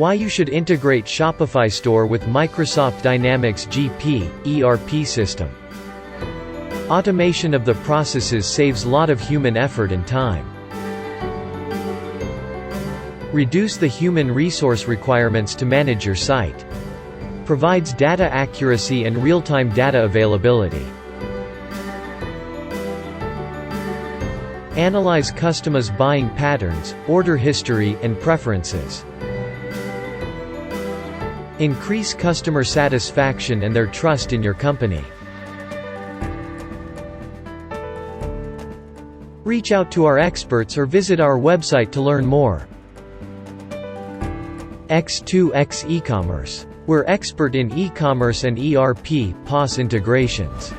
Why you should integrate Shopify Store with Microsoft Dynamics GP, ERP System. Automation of the processes saves lot of human effort and time. Reduce the human resource requirements to manage your site. Provides data accuracy and real-time data availability. Analyze customers' buying patterns, order history, and preferences. Increase customer satisfaction and their trust in your company. Reach out to our experts or visit our website to learn more. x2x eCommerce. We're expert in e-commerce and ERP POS integrations.